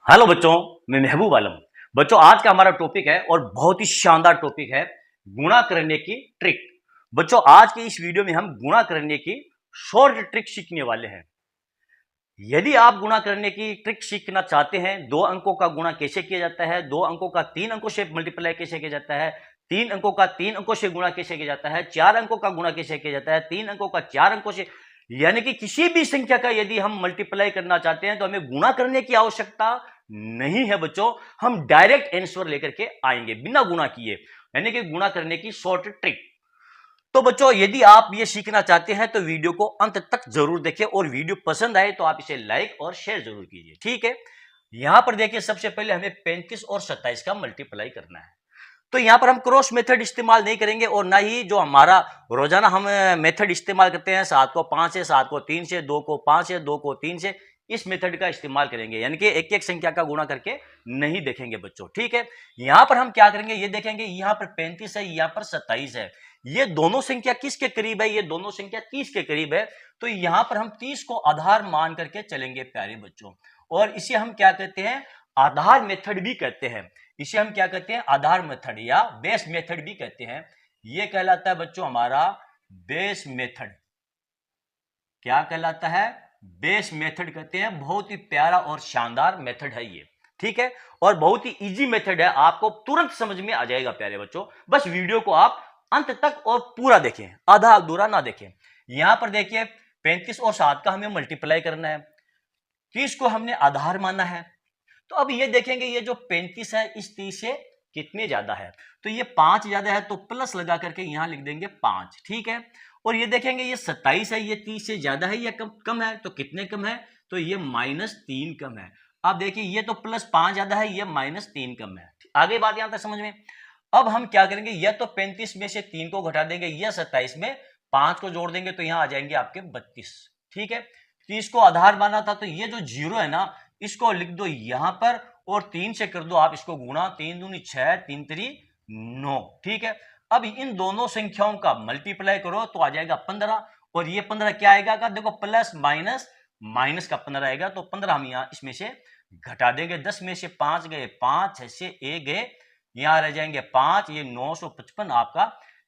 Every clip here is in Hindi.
हेलो बच्चों, मैं महबूब आलम। बच्चों, आज का हमारा टॉपिक है और बहुत ही शानदार टॉपिक है गुणा करने की ट्रिक। बच्चों, आज के इस वीडियो में हम गुणा करने की शॉर्ट ट्रिक सीखने वाले हैं। यदि आप गुणा करने की ट्रिक सीखना चाहते हैं, दो अंकों का गुणा कैसे किया जाता है, दो अंकों का तीन अंकों से मल्टीप्लाई कैसे किया जाता है, तीन अंकों का तीन अंकों से गुणा कैसे किया जाता है, चार अंकों का गुणा कैसे किया जाता है, तीन अंकों का चार अंकों से, यानी कि किसी भी संख्या का यदि हम मल्टीप्लाई करना चाहते हैं तो हमें गुणा करने की आवश्यकता नहीं है। बच्चों, हम डायरेक्ट आंसर लेकर के आएंगे बिना गुणा किए, यानी कि गुणा करने की शॉर्ट ट्रिक। तो बच्चों, यदि आप ये सीखना चाहते हैं तो वीडियो को अंत तक जरूर देखें और वीडियो पसंद आए तो आप इसे लाइक और शेयर जरूर कीजिए। ठीक है, यहां पर देखिए, सबसे पहले हमें 35 और 27 का मल्टीप्लाई करना है। तो यहां पर हम क्रॉस मेथड इस्तेमाल नहीं करेंगे और ना ही जो हमारा रोजाना हम मेथड इस्तेमाल करते हैं, 7 को 5 से, 7 को 3 से, 2 को 5 से, 2 को 3 से, इस मेथड का इस्तेमाल करेंगे, यानी कि एक एक संख्या का गुणा करके नहीं देखेंगे बच्चों। ठीक है, यहां पर हम क्या करेंगे, ये देखेंगे, यहां पर 35 है, यहां पर 27 है, ये दोनों संख्या किसके करीब है, ये दोनों संख्या 30 के करीब है। तो यहां पर हम 30 को आधार मान करके चलेंगे प्यारे बच्चों, और इसे हम क्या कहते हैं, आधार मेथड भी कहते हैं। इसे हम क्या कहते हैं, आधार मेथड या बेस मेथड भी कहते हैं। ये कहलाता है बच्चों हमारा बेस मेथड। क्या कहलाता है, बेस मेथड कहते हैं। बहुत ही प्यारा और शानदार मेथड है ये। ठीक है, और बहुत ही इजी मेथड है, आपको तुरंत समझ में आ जाएगा प्यारे बच्चों। बस वीडियो को आप अंत तक और पूरा देखें, आधा अधूरा ना देखें। यहां पर देखिए, 35 और 7 का हमें मल्टीप्लाई करना है, 30 को हमने आधार माना है। तो अब ये देखेंगे, ये जो 35 है इस 30 से कितने ज्यादा है, तो ये 5 ज्यादा है, तो प्लस लगा करके यहां लिख देंगे 5। ठीक है, और ये देखेंगे, ये 27 है, ये 30 से ज्यादा है या कम है, तो कितने कम है, तो ये -3 कम है। अब देखिए, ये तो +5 ज्यादा है, ये -3 कम है। आगे बात यहां तक समझ में। अब हम क्या करेंगे, यह तो 35 में से 3 को घटा देंगे, यह 27 में 5 को जोड़ देंगे, तो यहां आ जाएंगे आपके 32। ठीक है, 30 को आधार माना था, तो ये जो जीरो है ना, इसको लिख दो यहां पर और 3 से कर दो आप इसको गुणा, 3 दूनी 6, 3 3 9। ठीक है, अब इन दोनों संख्याओं का मल्टीप्लाई करो तो आ जाएगा 15, और ये 15 क्या आएगा का, देखो प्लस माइनस, माइनस का 15 आएगा, तो 15 हम यहां इसमें से घटा देंगे। 10 में से 5 गए 5, 6 से 1 गए, यहां रह जाएंगे 5, ये 955 आपका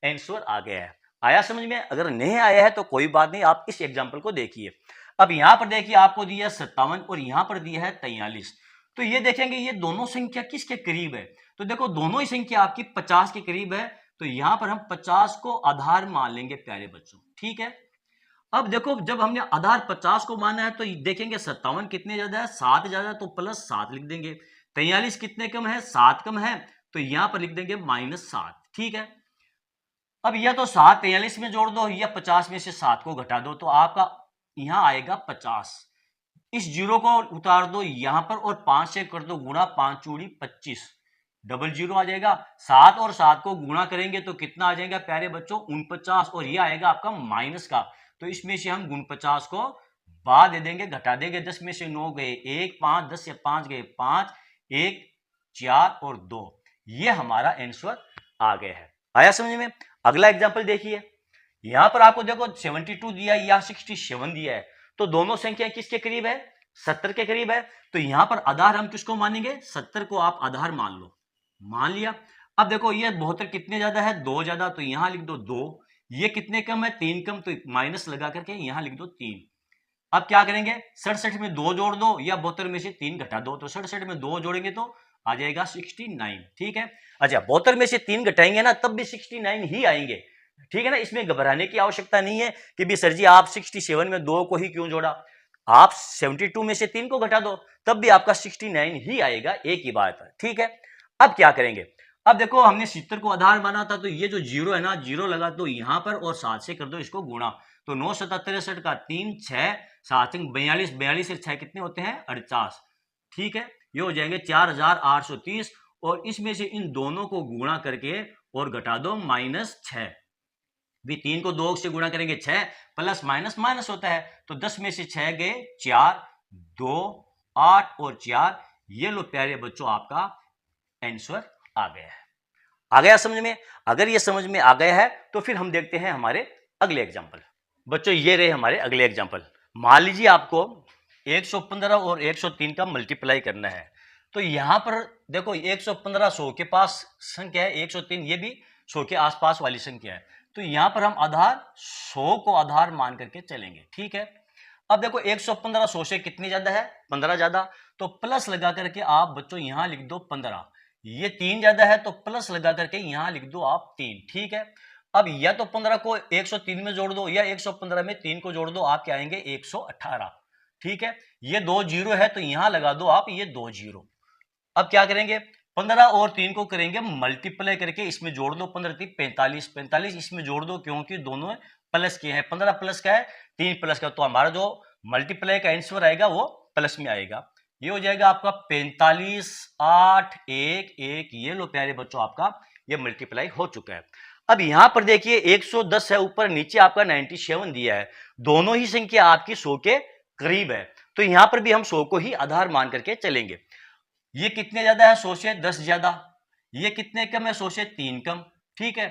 आंसर आ गया है। आया समझ में? अगर नहीं आया है तो कोई बात नहीं, आप इस एग्जाम्पल को देखिए। अब यहां पर देखिए, आपको दिया 57 और यहां पर दिया है 43। तो ये देखेंगे, ये दोनों संख्या किसके करीब है, तो देखो दोनों ही संख्या आपकी 50 के करीब है, तो यहां पर हम 50 को आधार मान लेंगे प्यारे बच्चों। ठीक है, अब देखो, जब हमने आधार 50 को माना है तो देखेंगे 57 कितने ज्यादा है, 7 ज्यादा है, तो +7 लिख देंगे। 43 कितने कम है, 7 कम है, तो यहां पर लिख देंगे -7। ठीक है, अब यह तो 7 43 में जोड़ दो, या 50 में से 7 को घटा दो, तो आपका यहां आएगा 50। इस जीरो को उतार दो यहां पर और 5 से कर दो गुणा, 5 चूड़ी 25, डबल जीरो आ जाएगा। 7 और 7 को गुणा करेंगे तो कितना आ जाएगा प्यारे बच्चों, 49, और ये आएगा आपका माइनस का, तो इसमें से हम 49 को बाद दे देंगे, घटा देंगे। 10 में से 9 गए 1, 5, 10 से 5 गए 5, 1 4 और 2, ये हमारा आंसर आ गया है। आया समझ में? अगला एग्जाम्पल देखिए, यहां पर आपको देखो 72 दिया है या 67 दिया है, तो दोनों संख्या किसके करीब है, 70 के करीब है। तो यहां पर आधार हम किसको मानेंगे, 70 को आप आधार मान लो, मान लिया। अब देखो, ये 72 कितने ज्यादा है, 2 ज्यादा, तो यहां लिख दो 2। ये कितने कम है, 3 कम, तो माइनस लगा करके यहां लिख दो 3। अब क्या करेंगे, 67 में 2 जोड़ दो या 72 में से 3 घटा दो, तो 67 में 2 जोड़ेंगे तो आ जाएगा 69। ठीक है, अच्छा 72 में से 3 घटाएंगे ना, तब भी 69 ही आएंगे। ठीक है ना, इसमें घबराने की आवश्यकता नहीं है कि भी सर जी आप 67 में 2 को ही क्यों जोड़ा। आप 72 में से 3 को घटा दो, तब भी आपका 69 ही आएगा, एक ही बात है। ठीक है, अब क्या करेंगे, अब देखो, हमने 70 को आधार माना था, तो ये जो जीरो है ना, जीरो लगा दो यहां पर और 7 से कर दो इसको गुणा, तो 9 7 63 का 3 6 7 42, 42 से 6 कितने होते हैं, 48। ठीक है, ये हो जाएंगे 4830, और इसमें से इन दोनों को गुणा करके और घटा दो -6। भी 3 को 2 से गुणा करेंगे 6, प्लस माइनस माइनस होता है, तो 10 में से 6 गए 4, 2 8 और 4, ये लो प्यारे बच्चों आपका आंसर आ गया है। आ गया समझ में? अगर ये समझ में आ गया है तो फिर हम देखते हैं हमारे अगले एग्जाम्पल। बच्चों, ये रहे हमारे अगले एग्जाम्पल। मान लीजिए आपको 115 और 103 का मल्टीप्लाई करना है। तो यहां पर देखो 115 100 के पास संख्या है, 103 ये भी 100 के आसपास वाली संख्या है। तो यहां पर हम आधार 100 को आधार मान करके चलेंगे, ठीक है। अब देखो 115 100 से कितनी ज्यादा है, 15 ज्यादा, तो प्लस लगा करके आप बच्चों यहां लिख दो 15। ये 3 ज्यादा है तो प्लस लगा करके यहां लिख दो आप 3, ठीक है। अब या तो 15 को 103 में जोड़ दो या 115 में 3 को जोड़ दो, आप क्या आएंगे 118, ठीक है। ये 2 जीरो है तो यहां लगा दो आप ये 2 जीरो। अब क्या करेंगे, 15 और 3 को करेंगे मल्टीप्लाई करके, इसमें जोड़ दो 15 3 45, 45 इसमें जोड़ दो क्योंकि दोनों प्लस के हैं। 15 प्लस का है, 3 प्लस का, तो हमारा जो मल्टीप्लाई का आंसर आएगा वो प्लस में आएगा। ये हो जाएगा आपका 45 8 1 1। ये लो प्यारे बच्चों आपका ये मल्टीप्लाई हो चुका है। अब यहां पर देखिए 110 है ऊपर, नीचे आपका 97 दिया है, दोनों ही संख्या आपकी 100 के करीब है। तो यहां पर भी हम 100 को ही आधार मान करके चलेंगे। ये कितने ज्यादा है, 100 से 10 ज्यादा। ये कितने कम है, 100 से 3 कम, ठीक है।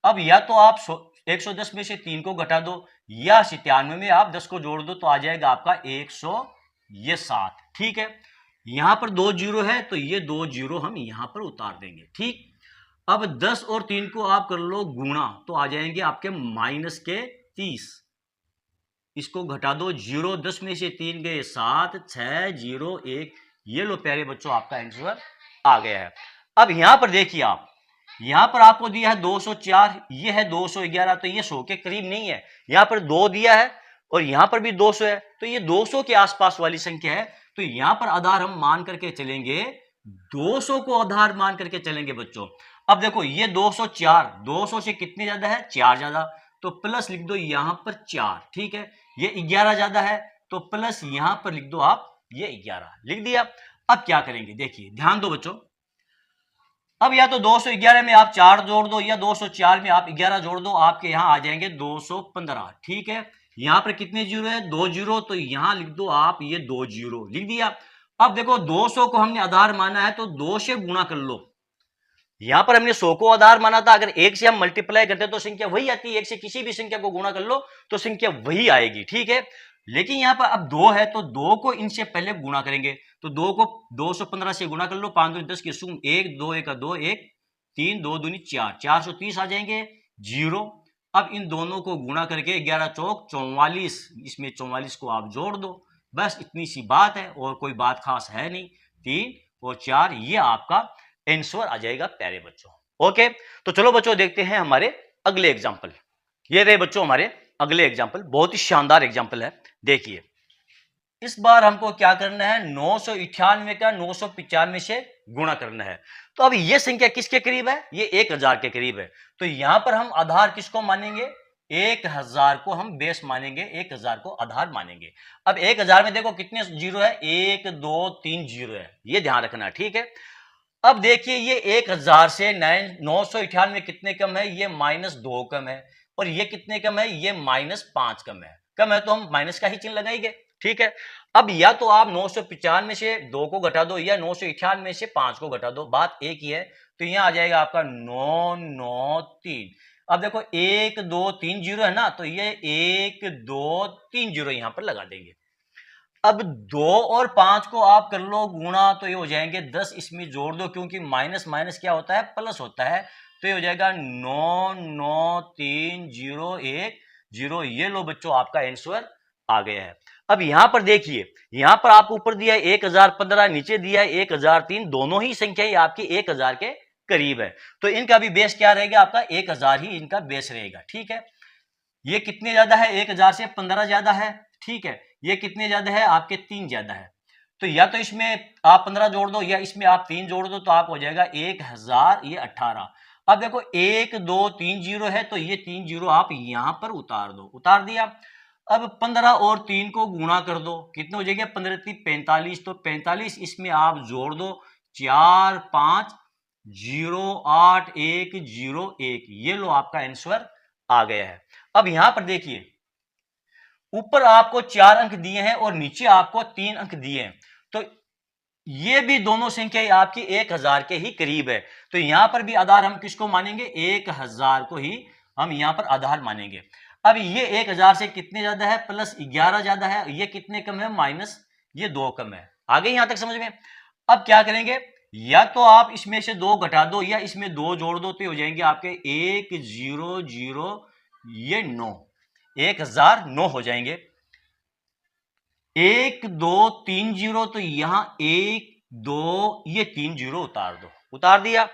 अब या तो आप 110 में से 3 को घटा दो या 97 में आप 10 को जोड़ दो तो आ जाएगा आपका 107, ठीक है। यहां पर 2 जीरो है तो ये 2 जीरो हम यहां पर उतार देंगे, ठीक। अब 10 और 3 को आप कर लो गुणा तो आ जाएंगे आपके माइनस के 30। इसको घटा दो, जीरो 10 में से 3 गए 7 6 0 1। ये लो प्यारे बच्चों आपका आंसर आ गया है। अब यहां पर देखिए आप, यहां पर आपको दिया है 204, ये है 211, तो ये 100 के करीब नहीं है। यहां पर 2 दिया है और यहां पर भी 200 है, तो ये 200 के आसपास वाली संख्या है। तो यहां पर आधार हम मान करके चलेंगे, 200 को आधार मान करके चलेंगे बच्चों। अब देखो ये 204, 200 से कितने ज्यादा है, 4 ज्यादा, तो प्लस लिख दो यहां पर 4, ठीक है। ये 11 ज्यादा है तो प्लस यहां पर लिख दो आप ये 11, लिख दिया। अब क्या करेंगे, देखिए ध्यान दो बच्चों। अब या तो 211 में आप 4 जोड़ दो या 204 में आप 11 जोड़ दो, आपके यहां आ जाएंगे 215, ठीक है। यहां पर कितने जीरो है, 2 जीरो, तो यहां लिख दो आप ये 2 जीरो, लिख दिया। अब देखो 200 को हमने आधार माना है तो 2 से गुणा कर लो। यहां पर हमने 100 को आधार माना था, अगर 1 से हम मल्टीप्लाई करते तो संख्या वही आती है। 1 से किसी भी संख्या को गुणा कर लो तो संख्या वही आएगी, ठीक है। लेकिन यहां पर अब 2 है तो 2 को इनसे पहले गुणा करेंगे, तो 2 को 215 से गुणा कर लो, 5 दूनी 10 की सुम 1 2 1 2 1 3 2 दूनी 4, 430 आ जाएंगे जीरो। अब इन दोनों को गुणा करके 11 चौक 44, इसमें 44 को आप जोड़ दो, बस इतनी सी बात है और कोई बात खास है नहीं। 3 और 4 ये आपका आंसर आ जाएगा प्यारे बच्चों। ओके, तो चलो बच्चों देखते हैं हमारे अगले एग्जाम्पल। ये रहे बच्चों हमारे अगले एग्जाम्पल, बहुत ही शानदार एग्जाम्पल है। देखिए इस बार हमको क्या करना है, 998 का 995 से गुणा करना है। तो अब ये संख्या किसके करीब है, ये 1000 के करीब है। तो यहां पर हम आधार किसको मानेंगे, 1000 को हम बेस मानेंगे, 1000 को आधार मानेंगे। अब 1000 में देखो कितने जीरो है, 1 2 3 जीरो है, ये ध्यान रखना, ठीक है। अब देखिए ये 1000 से 998 में कितने कम है, ये -2 कम है, और ये कितने कम है, ये -5 कम है। कम है तो हम माइनस का ही चिन्ह लगाएंगे, ठीक है। अब या तो आप 995 में से 2 को घटा दो या 998 में से 5 को घटा दो, बात एक ही है। तो यहां आ जाएगा आपका 993। अब देखो 1 2 3 जीरो है ना, तो ये 1 2 3 जीरो यहां पर लगा देंगे। अब 2 और 5 को आप कर लो गुणा तो ये हो जाएंगे 10, इसमें जोड़ दो क्योंकि माइनस माइनस क्या होता है, प्लस होता है। तो ये हो जाएगा 9 9 3 0 1 0। ये लो बच्चों आपका आंसर आ गया है। अब यहां पर देखिए, यहां पर आपको ऊपर दिया है 1015, नीचे दिया है 1003, दोनों ही संख्याएं आपकी 1000 के करीब है। तो इनका भी बेस क्या रहेगा, आपका 1000 ही इनका बेस रहेगा, ठीक है। ये कितने ज्यादा है, 1000 से 15 ज्यादा है, ठीक है। ये कितने ज्यादा है, आपके 3 ज्यादा है। तो या तो इसमें आप 15 जोड़ दो या इसमें आप 3 जोड़ दो, तो आप हो जाएगा 1000, ये 18। अब देखो 1 2 3 जीरो है तो ये 3 जीरो आप यहां पर उतार दो, उतार दिया। अब 15 और 3 को गुणा कर दो, कितने हो जाएंगे, 15 3 45, तो 45 इसमें आप जोड़ दो, 4 5 0 8 1 0 1। ये लो आपका आंसर आ गया है। अब यहां पर देखिए ऊपर आपको 4 अंक दिए हैं और नीचे आपको 3 अंक दिए हैं, तो ये भी दोनों संख्याएं आपकी 1000 के ही करीब है। तो यहां पर भी आधार हम किसको मानेंगे, 1000 को ही हम यहां पर आधार मानेंगे। अब ये 1000 से कितने ज्यादा है, +11 ज्यादा है, ये कितने कम है, ये 2 कम है। आगे यहां तक समझ में? अब क्या करेंगे, या तो आप इसमें से 2 घटा दो या इसमें 2 जोड़ दो, तो हो जाएंगे आपके 100, ये 9, 1009 हो जाएंगे। 1 2 3 0, तो यहां 1 2, ये 3 0 उतार दो, उतार दिया।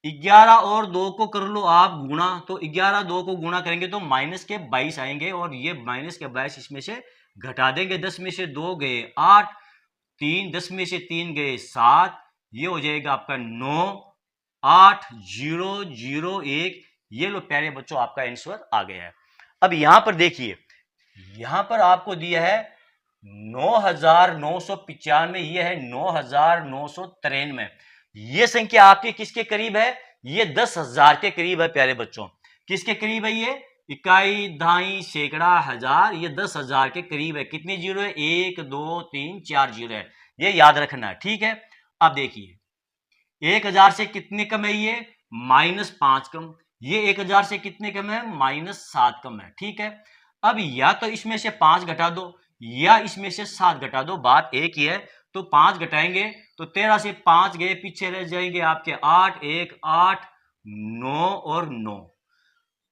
11 और 2 को कर लो आप गुणा, तो 11 2 को गुणा करेंगे तो माइनस के 22 आएंगे, और ये माइनस के 22 इसमें से घटा देंगे। 10 में से 2 गए 8, 3 10 में से 3 गए 7, ये हो जाएगा आपका 9 8 0 0 1। ये लो प्यारे बच्चों, आपका आंसर आ गया है। अब यहां पर देखिए, यहां पर आपको दिया है 9995, ये है 9993। ये संख्या आपके किसके करीब है? ये 10,000 के करीब है प्यारे बच्चों। किसके करीब है ये? इकाई, दहाई, सैकड़ा, हजार, ये 10,000 के करीब है। कितने जीरो है? 1 2 3 4 जीरो है, ये याद रखना है, ठीक है। अब देखिए 1000 से कितने कम है ये? -5 कम। ये 1000 से कितने कम है? -7 कम है, ठीक है। अब या तो इसमें से 5 घटा दो या इसमें से 7 घटा दो, बात एक ही है। तो 5 घटाएंगे तो 13 से 5 गए, पीछे रह जाएंगे आपके 8 1 8 9 और 9।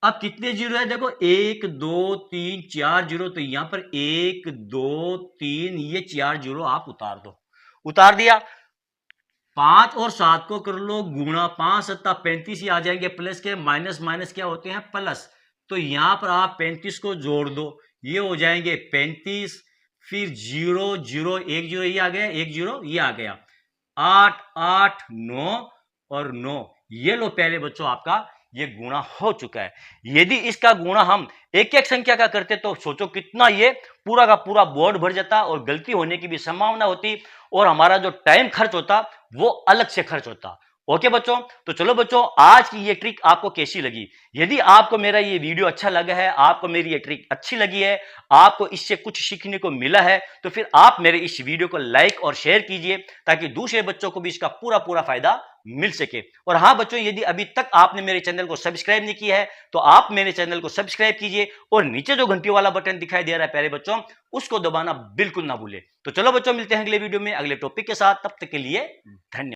अब कितने जीरो है? देखो 1 2 3 4 जीरो, तो यहां पर 1 2 3, ये 4 जीरो आप उतार दो, उतार दिया। 5 और 7 को कर लो गुणा, 5 7 35 ही आ जाएंगे, प्लस के माइनस माइनस क्या होते हैं? प्लस। तो यहां पर आप 35 को जोड़ दो, ये हो जाएंगे 35, फिर 0 0 1 0 ये आ गया, 1 0 ये आ गया, 8 8 9 और 9। ये लो पहले बच्चों, आपका ये गुणा हो चुका है। यदि इसका गुणा हम एक एक संख्या का करते तो सोचो कितना ये पूरा का पूरा बोर्ड भर जाता, और गलती होने की भी संभावना होती, और हमारा जो टाइम खर्च होता वो अलग से खर्च होता। ओके बच्चों, तो चलो बच्चों, आज की ये ट्रिक आपको कैसी लगी? यदि आपको मेरा ये वीडियो अच्छा लगा है, आपको मेरी ये ट्रिक अच्छी लगी है, आपको इससे कुछ सीखने को मिला है, तो फिर आप मेरे इस वीडियो को लाइक और शेयर कीजिए, ताकि दूसरे बच्चों को भी इसका पूरा पूरा फायदा मिल सके। और हाँ बच्चों, यदि अभी तक आपने मेरे चैनल को सब्सक्राइब नहीं किया है, तो आप मेरे चैनल को सब्सक्राइब कीजिए, और नीचे जो घंटी वाला बटन दिखाई दे रहा है प्यारे बच्चों, उसको दबाना बिल्कुल ना भूले। तो चलो बच्चों, मिलते हैं अगले वीडियो में अगले टॉपिक के साथ, तब तक के लिए धन्यवाद।